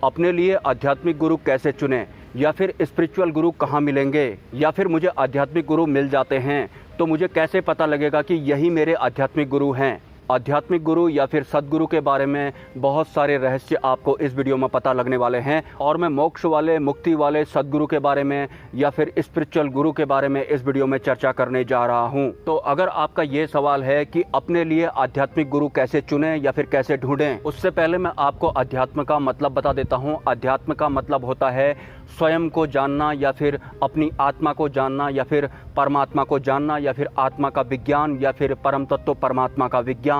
अपने लिए आध्यात्मिक गुरु कैसे चुनें, या फिर स्पिरिचुअल गुरु कहाँ मिलेंगे, या फिर मुझे आध्यात्मिक गुरु मिल जाते हैं तो मुझे कैसे पता लगेगा कि यही मेरे आध्यात्मिक गुरु हैं। आध्यात्मिक गुरु या फिर सद्गुरु के बारे में बहुत सारे रहस्य आपको इस वीडियो में पता लगने वाले हैं, और मैं मोक्ष वाले, मुक्ति वाले सद्गुरु के बारे में या फिर स्पिरिचुअल गुरु के बारे में इस वीडियो में चर्चा करने जा रहा हूं। तो अगर आपका ये सवाल है कि अपने लिए आध्यात्मिक गुरु कैसे चुनें या फिर कैसे ढूंढें, उससे पहले मैं आपको अध्यात्म का मतलब बता देता हूँ। अध्यात्म का मतलब होता है स्वयं को जानना, या फिर अपनी आत्मा को जानना, या फिर परमात्मा को जानना, या फिर आत्मा का विज्ञान, या फिर परम तत्व परमात्मा का विज्ञान।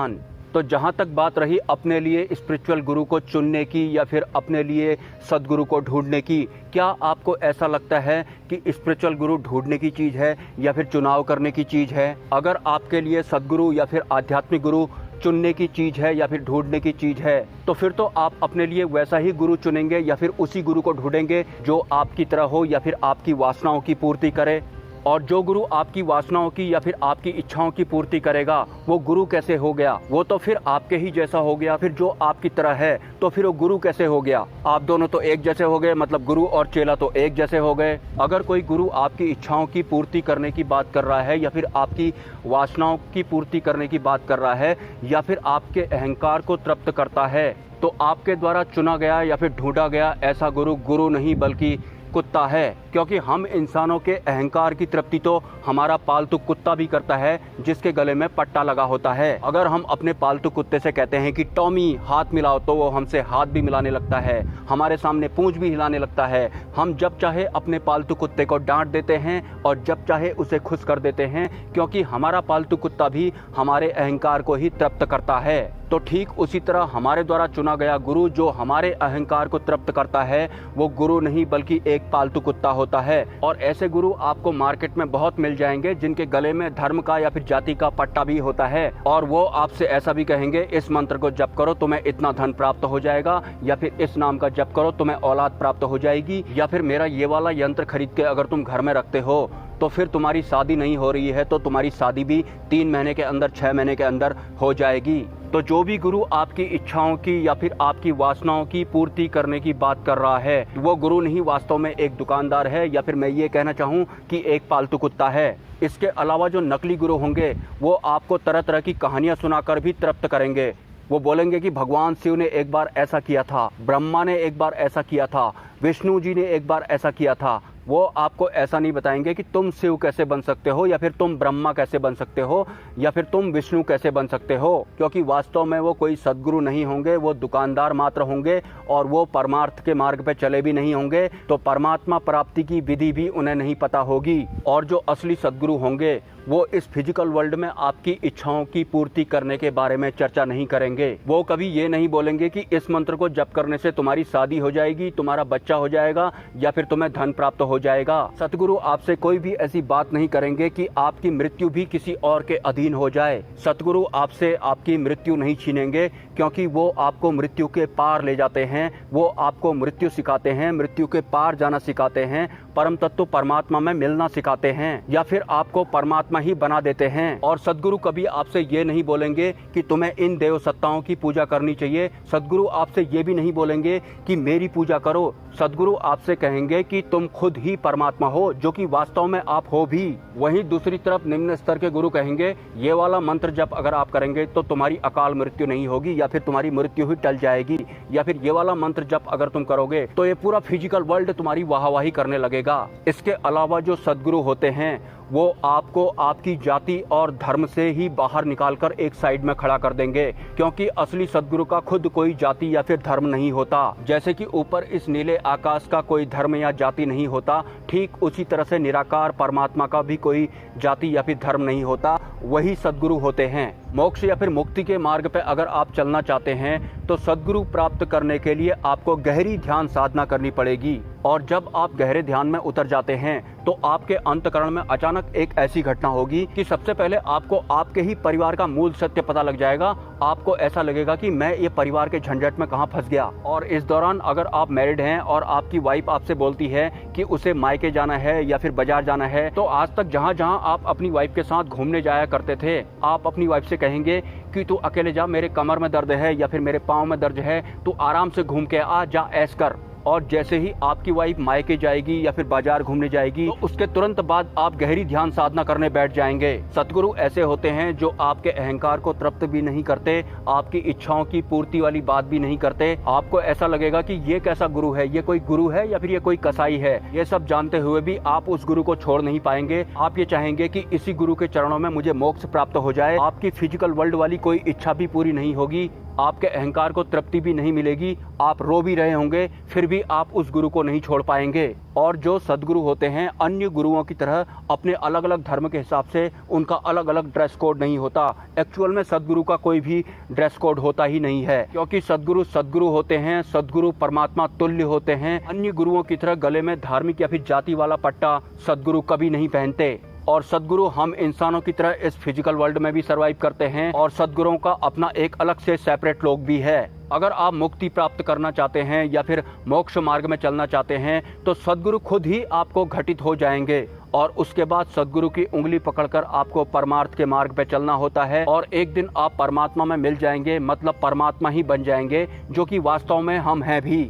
तो जहाँ तक बात रही अपने लिए स्पिरिचुअल गुरु को चुनने की या फिर अपने लिए सद्गुरु को ढूंढने की, क्या आपको ऐसा लगता है कि स्पिरिचुअल गुरु ढूंढने की चीज़ है या फिर चुनाव करने की चीज़ है? अगर आपके लिए सद्गुरु या फिर आध्यात्मिक गुरु चुनने की चीज़ है या फिर ढूंढने की चीज़ है, तो फिर तो आप अपने लिए वैसा ही गुरु चुनेंगे या फिर उसी गुरु को ढूंढेंगे जो आपकी तरह हो या फिर आपकी वासनाओं की पूर्ति करे। और जो गुरु आपकी वासनाओं की या फिर आपकी इच्छाओं की पूर्ति करेगा, वो गुरु कैसे हो गया? वो तो फिर आपके ही जैसा हो गया। फिर जो आपकी तरह है तो फिर वो गुरु कैसे हो गया? आप दोनों तो एक जैसे हो गए, मतलब गुरु और चेला तो एक जैसे हो गए। अगर कोई गुरु आपकी इच्छाओं की पूर्ति करने की बात कर रहा है या फिर आपकी वासनाओं की पूर्ति करने की बात कर रहा है या फिर आपके अहंकार को तृप्त करता है, तो आपके द्वारा चुना गया या फिर ढूंढा गया ऐसा गुरु गुरु नहीं बल्कि कुत्ता है। क्योंकि हम इंसानों के अहंकार की तृप्ति तो हमारा पालतू कुत्ता भी करता है, जिसके गले में पट्टा लगा होता है। अगर हम अपने पालतू कुत्ते से कहते हैं कि टॉमी हाथ मिलाओ, तो वो हमसे हाथ भी मिलाने लगता है, हमारे सामने पूंछ भी हिलाने लगता है। हम जब चाहे अपने पालतू कुत्ते को डांट देते हैं और जब चाहे उसे खुश कर देते हैं, क्योंकि हमारा पालतू कुत्ता भी हमारे अहंकार को ही तृप्त करता है। तो ठीक उसी तरह हमारे द्वारा चुना गया गुरु जो हमारे अहंकार को तृप्त करता है, वो गुरु नहीं बल्कि एक पालतू कुत्ता होता है। और ऐसे गुरु आपको मार्केट में बहुत मिल जाएंगे जिनके गले में धर्म का या फिर जाति का पट्टा भी होता है, और वो आपसे ऐसा भी कहेंगे, इस मंत्र को जप करो तुम्हें इतना धन प्राप्त हो जाएगा, या फिर इस नाम का जप करो तुम्हें औलाद प्राप्त हो जाएगी, या फिर मेरा ये वाला यंत्र खरीद के अगर तुम घर में रखते हो तो फिर तुम्हारी शादी नहीं हो रही है तो तुम्हारी शादी भी 3 महीने के अंदर, 6 महीने के अंदर हो जाएगी। तो जो भी गुरु आपकी इच्छाओं की या फिर आपकी वासनाओं की पूर्ति करने की बात कर रहा है, वो गुरु नहीं, वास्तव में एक दुकानदार है, या फिर मैं ये कहना चाहूँ कि एक पालतू कुत्ता है। इसके अलावा जो नकली गुरु होंगे वो आपको तरह तरह की कहानियाँ सुनाकर भी तृप्त करेंगे। वो बोलेंगे कि भगवान शिव ने एक बार ऐसा किया था, ब्रह्मा ने एक बार ऐसा किया था, विष्णु जी ने एक बार ऐसा किया था। वो आपको ऐसा नहीं बताएंगे कि तुम शिव कैसे बन सकते हो, या फिर तुम ब्रह्मा कैसे बन सकते हो, या फिर तुम विष्णु कैसे बन सकते हो, क्योंकि वास्तव में वो कोई सद्गुरु नहीं होंगे, वो दुकानदार मात्र होंगे और वो परमार्थ के मार्ग पे चले भी नहीं होंगे, तो परमात्मा प्राप्ति की विधि भी उन्हें नहीं पता होगी। और जो असली सद्गुरु होंगे वो इस फिजिकल वर्ल्ड में आपकी इच्छाओं की पूर्ति करने के बारे में चर्चा नहीं करेंगे। वो कभी ये नहीं बोलेंगे कि इस मंत्र को जप करने से तुम्हारी शादी हो जाएगी, तुम्हारा बच्चा हो जाएगा, या फिर तुम्हें धन प्राप्त हो जाएगा। सतगुरु आपसे कोई भी ऐसी बात नहीं करेंगे कि आपकी मृत्यु भी किसी और के अधीन हो जाए। सतगुरु आपसे आपकी मृत्यु नहीं छीनेंगे, क्योंकि वो आपको मृत्यु के पार ले जाते हैं। वो आपको मृत्यु सिखाते हैं, मृत्यु के पार जाना सिखाते हैं, परम तत्व परमात्मा में मिलना सिखाते हैं, या फिर आपको परमात्मा ही बना देते हैं। और सद्गुरु कभी आपसे ये नहीं बोलेंगे कि तुम्हें इन देव सत्ताओं की पूजा करनी चाहिए। सद्गुरु आपसे ये भी नहीं बोलेंगे कि मेरी पूजा करो। सद्गुरु आपसे कहेंगे कि तुम खुद ही परमात्मा हो, जो कि वास्तव में आप हो भी। वहीं दूसरी तरफ निम्न स्तर के गुरु कहेंगे ये वाला मंत्र जप अगर आप करेंगे तो तुम्हारी अकाल मृत्यु नहीं होगी, या फिर तुम्हारी मृत्यु ही टल जाएगी, या फिर ये वाला मंत्र जप अगर तुम करोगे तो ये पूरा फिजिकल वर्ल्ड तुम्हारी वाहवाही करने लगेगा। इसके अलावा जो सद्गुरु होते हैं वो आपको आपकी जाति और धर्म से ही बाहर निकालकर एक साइड में खड़ा कर देंगे, क्योंकि असली सद्गुरु का खुद कोई जाति या फिर धर्म नहीं होता। जैसे कि ऊपर इस नीले आकाश का कोई धर्म या जाति नहीं होता, ठीक उसी तरह से निराकार परमात्मा का भी कोई जाति या फिर धर्म नहीं होता। वही सद्गुरु होते हैं। मोक्ष या फिर मुक्ति के मार्ग पे अगर आप चलना चाहते हैं तो सद्गुरु प्राप्त करने के लिए आपको गहरी ध्यान साधना करनी पड़ेगी। और जब आप गहरे ध्यान में उतर जाते हैं तो आपके अंतकरण में अचानक एक ऐसी घटना होगी कि सबसे पहले आपको आपके ही परिवार का मूल सत्य पता लग जाएगा। आपको ऐसा लगेगा कि मैं ये परिवार के झंझट में कहाँ फंस गया। और इस दौरान अगर आप मैरिड हैं और आपकी वाइफ आपसे बोलती है कि उसे मायके जाना है या फिर बाजार जाना है, तो आज तक जहाँ जहाँ आप अपनी वाइफ के साथ घूमने जाया करते थे, आप अपनी वाइफ से कहेंगे कि तू अकेले जा, मेरे कमर में दर्द है या फिर मेरे पाँव में दर्द है, तू आराम से घूम के आ जा, ऐश कर। और जैसे ही आपकी वाइफ मायके जाएगी या फिर बाजार घूमने जाएगी, तो उसके तुरंत बाद आप गहरी ध्यान साधना करने बैठ जाएंगे। सद्गुरु ऐसे होते हैं जो आपके अहंकार को तृप्त भी नहीं करते, आपकी इच्छाओं की पूर्ति वाली बात भी नहीं करते। आपको ऐसा लगेगा कि ये कैसा गुरु है, ये कोई गुरु है या फिर ये कोई कसाई है। ये सब जानते हुए भी आप उस गुरु को छोड़ नहीं पाएंगे। आप ये चाहेंगे कि इसी गुरु के चरणों में मुझे मोक्ष प्राप्त हो जाए। आपकी फिजिकल वर्ल्ड वाली कोई इच्छा भी पूरी नहीं होगी, आपके अहंकार को तृप्ति भी नहीं मिलेगी, आप रो भी रहे होंगे, फिर भी आप उस गुरु को नहीं छोड़ पाएंगे। और जो सद्गुरु होते हैं, अन्य गुरुओं की तरह अपने अलग अलग धर्म के हिसाब से उनका अलग अलग ड्रेस कोड नहीं होता। एक्चुअल में सद्गुरु का कोई भी ड्रेस कोड होता ही नहीं है, क्योंकि सद्गुरु सद्गुरु होते हैं, सद्गुरु परमात्मा तुल्य होते हैं। अन्य गुरुओं की तरह गले में धार्मिक या फिर जाति वाला पट्टा सद्गुरु कभी नहीं पहनते। और सद्गुरु हम इंसानों की तरह इस फिजिकल वर्ल्ड में भी सरवाइव करते हैं, और सद्गुरुओं का अपना एक अलग से सेपरेट लोक भी है। अगर आप मुक्ति प्राप्त करना चाहते हैं या फिर मोक्ष मार्ग में चलना चाहते हैं, तो सद्गुरु खुद ही आपको घटित हो जाएंगे, और उसके बाद सद्गुरु की उंगली पकड़कर आपको परमार्थ के मार्ग पे चलना होता है। और एक दिन आप परमात्मा में मिल जाएंगे, मतलब परमात्मा ही बन जाएंगे, जो कि वास्तव में हम हैं भी।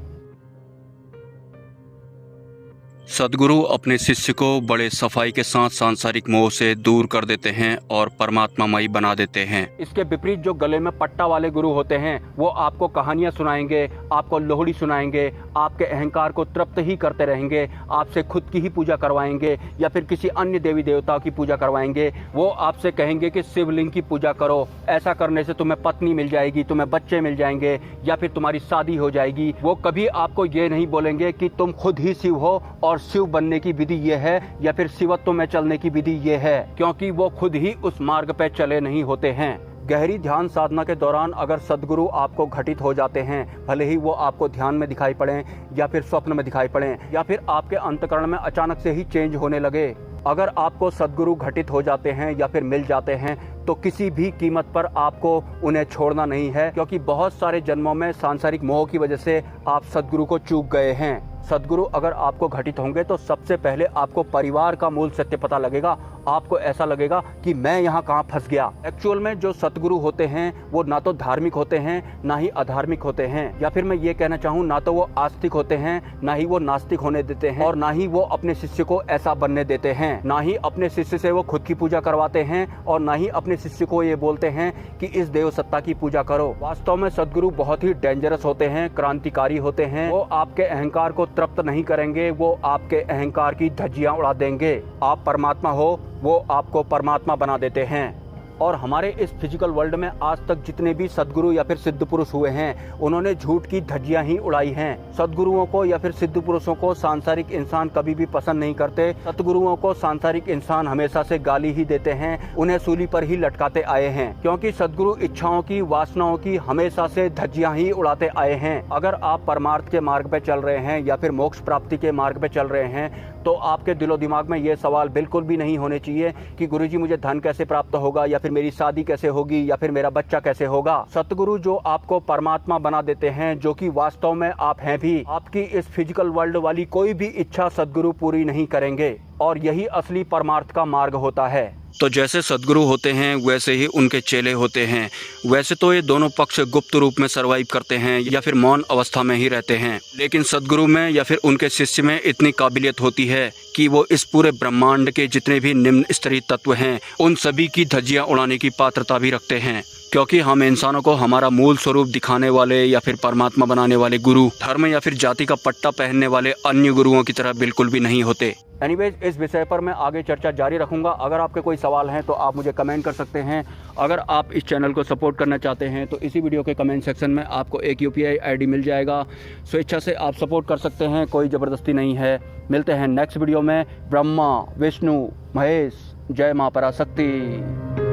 सद्गुरु अपने शिष्य को बड़े सफाई के साथ सांसारिक मोह से दूर कर देते हैं और परमात्मामयी बना देते हैं। इसके विपरीत जो गले में पट्टा वाले गुरु होते हैं, वो आपको कहानियां सुनाएंगे, आपको लोहड़ी सुनाएंगे, आपके अहंकार को तृप्त ही करते रहेंगे, आपसे खुद की ही पूजा करवाएंगे या फिर किसी अन्य देवी देवताओं की पूजा करवाएंगे। वो आपसे कहेंगे कि शिवलिंग की पूजा करो, ऐसा करने से तुम्हें पत्नी मिल जाएगी, तुम्हें बच्चे मिल जाएंगे या फिर तुम्हारी शादी हो जाएगी। वो कभी आपको ये नहीं बोलेंगे कि तुम खुद ही शिव हो और शिव बनने की विधि ये है या फिर शिवत्व में चलने की विधि ये है, क्योंकि वो खुद ही उस मार्ग पे चले नहीं होते हैं। गहरी ध्यान साधना के दौरान अगर सद्गुरु आपको घटित हो जाते हैं, भले ही वो आपको ध्यान में दिखाई पड़े या फिर स्वप्न में दिखाई पड़े या फिर आपके अंतकरण में अचानक से ही चेंज होने लगे, अगर आपको सद्गुरु घटित हो जाते हैं या फिर मिल जाते हैं, तो किसी भी कीमत पर आपको उन्हें छोड़ना नहीं है, क्योंकि बहुत सारे जन्मों में सांसारिक मोह की वजह से आप सद्गुरु को चूक गए हैं। सद्गुरु अगर आपको घटित होंगे तो सबसे पहले आपको परिवार का मूल सत्य पता लगेगा। आपको ऐसा लगेगा कि मैं यहाँ कहाँ फंस गया। एक्चुअल में जो सद्गुरु होते हैं वो ना तो धार्मिक होते हैं, ना ही अधार्मिक होते हैं, या फिर मैं ये कहना चाहूँ ना तो वो आस्तिक होते हैं, ना ही वो नास्तिक होने देते हैं, और ना ही वो अपने शिष्य को ऐसा बनने देते हैं। ना ही अपने शिष्य से वो खुद की पूजा करवाते हैं, और ना ही अपने शिष्य को ये बोलते हैं कि इस देव सत्ता की पूजा करो। वास्तव में सद्गुरु बहुत ही डेंजरस होते हैं, क्रांतिकारी होते हैं। वो आपके अहंकार को तृप्त नहीं करेंगे, वो आपके अहंकार की धज्जियां उड़ा देंगे। आप परमात्मा हो, वो आपको परमात्मा बना देते हैं। और हमारे इस फिजिकल वर्ल्ड में आज तक जितने भी सद्गुरु या फिर सिद्ध पुरुष हुए हैं, उन्होंने झूठ की धज्जियां ही उड़ाई हैं। सद्गुरुओं को या फिर सिद्ध पुरुषों को सांसारिक इंसान कभी भी पसंद नहीं करते। सद्गुरुओं को सांसारिक इंसान हमेशा से गाली ही देते हैं, उन्हें सूली पर ही लटकाते आए हैं, क्योंकि सद्गुरु इच्छाओं की, वासनाओं की हमेशा से धज्जियां ही उड़ाते आए हैं। अगर आप परमार्थ के मार्ग पे चल रहे हैं या फिर मोक्ष प्राप्ति के मार्ग पे चल रहे हैं, तो आपके दिलो दिमाग में ये सवाल बिल्कुल भी नहीं होने चाहिए कि गुरुजी मुझे धन कैसे प्राप्त होगा, या फिर मेरी शादी कैसे होगी, या फिर मेरा बच्चा कैसे होगा। सतगुरु जो आपको परमात्मा बना देते हैं, जो कि वास्तव में आप हैं भी, आपकी इस फिजिकल वर्ल्ड वाली कोई भी इच्छा सद्गुरु पूरी नहीं करेंगे, और यही असली परमार्थ का मार्ग होता है। तो जैसे सद्गुरु होते हैं वैसे ही उनके चेले होते हैं। वैसे तो ये दोनों पक्ष गुप्त रूप में सरवाइव करते हैं या फिर मौन अवस्था में ही रहते हैं, लेकिन सद्गुरु में या फिर उनके शिष्य में इतनी काबिलियत होती है कि वो इस पूरे ब्रह्मांड के जितने भी निम्न स्तरीय तत्व हैं, उन सभी की धज्जियां उड़ाने की पात्रता भी रखते हैं। क्योंकि हम इंसानों को हमारा मूल स्वरूप दिखाने वाले या फिर परमात्मा बनाने वाले गुरु धर्म या फिर जाति का पट्टा पहनने वाले अन्य गुरुओं की तरह बिल्कुल भी नहीं होते। एनीवेज, इस विषय पर मैं आगे चर्चा जारी रखूंगा। अगर आपके कोई सवाल हैं तो आप मुझे कमेंट कर सकते हैं। अगर आप इस चैनल को सपोर्ट करना चाहते हैं तो इसी वीडियो के कमेंट सेक्शन में आपको एक UPI ID मिल जाएगा। स्वेच्छा से आप सपोर्ट कर सकते हैं, कोई ज़बरदस्ती नहीं है। मिलते हैं नेक्स्ट वीडियो में। ब्रह्मा, विष्णु, महेश, जय मां पराशक्ति।